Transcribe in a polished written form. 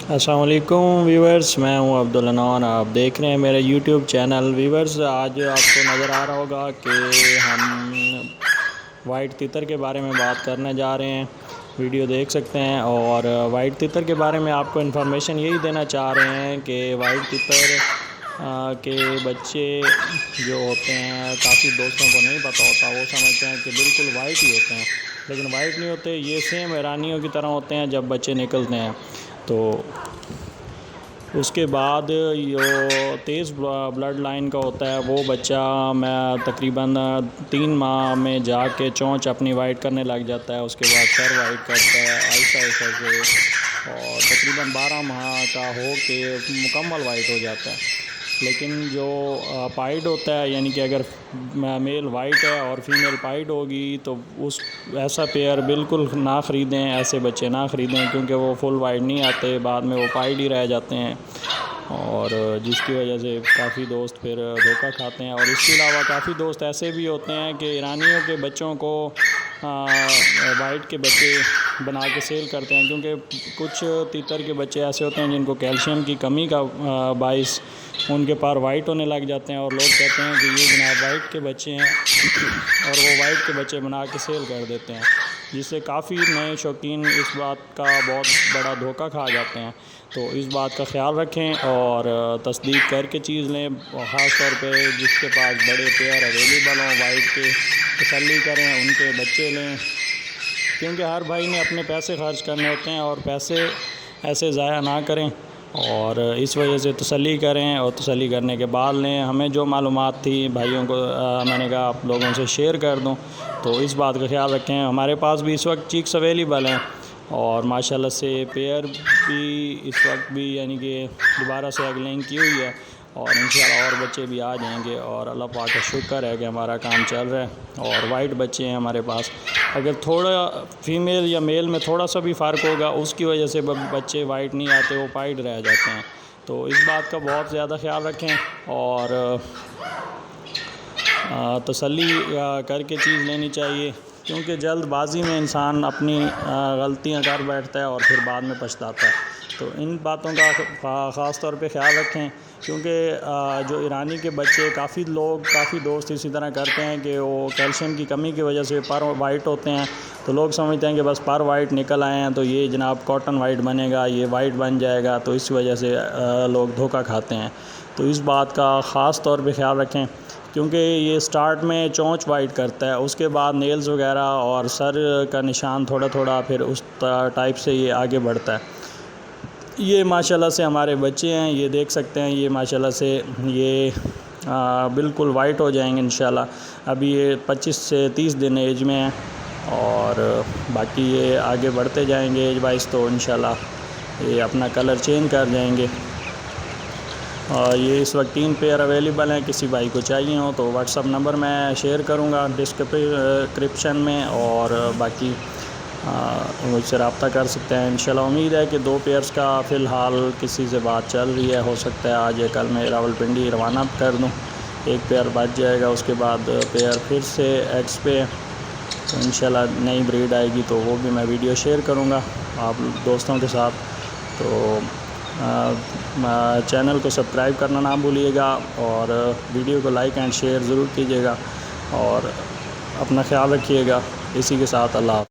السلام علیکم ویورز، میں ہوں عبدالعنان، آپ دیکھ رہے ہیں میرا یوٹیوب چینل۔ ویورز، آج آپ کو نظر آ رہا ہوگا کہ ہم وائٹ تیتر کے بارے میں بات کرنے جا رہے ہیں، ویڈیو دیکھ سکتے ہیں۔ اور وائٹ تیتر کے بارے میں آپ کو انفارمیشن یہی دینا چاہ رہے ہیں کہ وائٹ تیتر کے بچے جو ہوتے ہیں، کافی دوستوں کو نہیں پتہ ہوتا، وہ سمجھتے ہیں کہ بالکل وائٹ ہی ہوتے ہیں، لیکن وائٹ نہیں ہوتے، یہ سیم ایرانیوں کی طرح ہوتے ہیں جب بچے نکلتے ہیں۔ تو اس کے بعد جو تیز بلڈ لائن کا ہوتا ہے وہ بچہ میں تقریباً 3 ماہ میں جا کے چونچ اپنی وائٹ کرنے لگ جاتا ہے، اس کے بعد سر وائٹ کرتا ہے آہستہ آہستہ سے، اور تقریباً 12 ماہ کا ہو کے مکمل وائٹ ہو جاتا ہے۔ لیکن جو پائڈ ہوتا ہے، یعنی کہ اگر میل وائٹ ہے اور فیمیل پائڈ ہوگی تو ایسا پیئر بالکل نہ خریدیں، ایسے بچے نہ خریدیں، کیونکہ وہ فل وائٹ نہیں آتے، بعد میں وہ پائڈ ہی رہ جاتے ہیں، اور جس کی وجہ سے کافی دوست پھر دھوکہ کھاتے ہیں۔ اور اس کے علاوہ کافی دوست ایسے بھی ہوتے ہیں کہ ایرانیوں کے بچوں کو وائٹ کے بچے بنا کے سیل کرتے ہیں، کیونکہ کچھ تیتر کے بچے ایسے ہوتے ہیں جن کو کیلشیم کی کمی کا باعث ان کے پار وائٹ ہونے لگ جاتے ہیں، اور لوگ کہتے ہیں کہ یہ جناب وائٹ کے بچے ہیں، اور وہ وائٹ کے بچے بنا کے سیل کر دیتے ہیں، جس سے کافی نئے شوقین اس بات کا بہت بڑا دھوکہ کھا جاتے ہیں۔ تو اس بات کا خیال رکھیں اور تصدیق کر کے چیز لیں، خاص طور پہ جس کے پاس بڑے پیئر اویلیبل ہوں وائٹ کے، تسلی کریں، ان کے بچے لیں، کیونکہ ہر بھائی نے اپنے پیسے خرچ کرنے ہوتے ہیں اور پیسے ایسے ضائع نہ کریں، اور اس وجہ سے تسلی کریں، اور تسلی کرنے کے بعد لیں۔ ہمیں جو معلومات تھی بھائیوں کو میں نے کہا آپ لوگوں سے شیئر کر دوں، تو اس بات کا خیال رکھیں۔ ہمارے پاس بھی اس وقت چیکس اویلیبل ہیں، اور ماشاءاللہ سے پیئر بھی اس وقت بھی یعنی کہ دوبارہ سے ایگ لینگ کی ہوئی ہے، اور انشاءاللہ اور بچے بھی آ جائیں گے، اور اللہ پاک کا شکر ہے کہ ہمارا کام چل رہا ہے، اور وائٹ بچے ہیں ہمارے پاس۔ اگر تھوڑا فیمیل یا میل میں تھوڑا سا بھی فرق ہوگا، اس کی وجہ سے بچے وائٹ نہیں آتے، وہ پائڈ رہ جاتے ہیں۔ تو اس بات کا بہت زیادہ خیال رکھیں، اور تسلی کر کے چیز لینی چاہیے، کیونکہ جلد بازی میں انسان اپنی غلطیاں کر بیٹھتا ہے اور پھر بعد میں پچھتاتا ہے۔ تو ان باتوں کا خاص طور پہ خیال رکھیں، کیونکہ جو ایرانی کے بچے کافی دوست اسی طرح کرتے ہیں کہ وہ کیلشیم کی کمی کی وجہ سے پر وائٹ ہوتے ہیں، تو لوگ سمجھتے ہیں کہ بس پر وائٹ نکل آئے ہیں تو یہ جناب کاٹن وائٹ بنے گا، یہ وائٹ بن جائے گا، تو اس وجہ سے لوگ دھوکہ کھاتے ہیں۔ تو اس بات کا خاص طور پہ خیال رکھیں، کیونکہ یہ سٹارٹ میں چونچ وائٹ کرتا ہے، اس کے بعد نیلز وغیرہ اور سر کا نشان تھوڑا تھوڑا پھر اس ٹائپ سے یہ آگے بڑھتا ہے۔ یہ ماشاءاللہ سے ہمارے بچے ہیں، یہ دیکھ سکتے ہیں، یہ ماشاءاللہ سے یہ بالکل وائٹ ہو جائیں گے انشاءاللہ۔ ابھی یہ 25 سے 30 دن ایج میں ہیں، اور باقی یہ آگے بڑھتے جائیں گے ایج وائز، تو انشاءاللہ یہ اپنا کلر چینج کر جائیں گے۔ یہ اس وقت 3 پیئر اویلیبل ہیں، کسی بھائی کو چاہیے ہوں تو واٹس اپ نمبر میں شیئر کروں گا ڈسکرپشن میں، اور باقی مجھ سے رابطہ کر سکتے ہیں۔ انشاءاللہ امید ہے کہ 2 پیئرز کا فی الحال کسی سے بات چل رہی ہے، ہو سکتا ہے آج یا کل میں راولپنڈی روانہ کر دوں، 1 پیئر بچ جائے گا، اس کے بعد پیئر پھر سے ایگز پہ، تو انشاءاللہ نئی بریڈ آئے گی تو وہ بھی میں ویڈیو شیئر کروں گا آپ دوستوں کے ساتھ۔ تو چینل کو سبسکرائب کرنا نہ بھولیے گا، اور ویڈیو کو لائک اینڈ شیئر ضرور کیجیے گا، اور اپنا خیال رکھیے گا۔ اسی کے ساتھ اللہ حافظ۔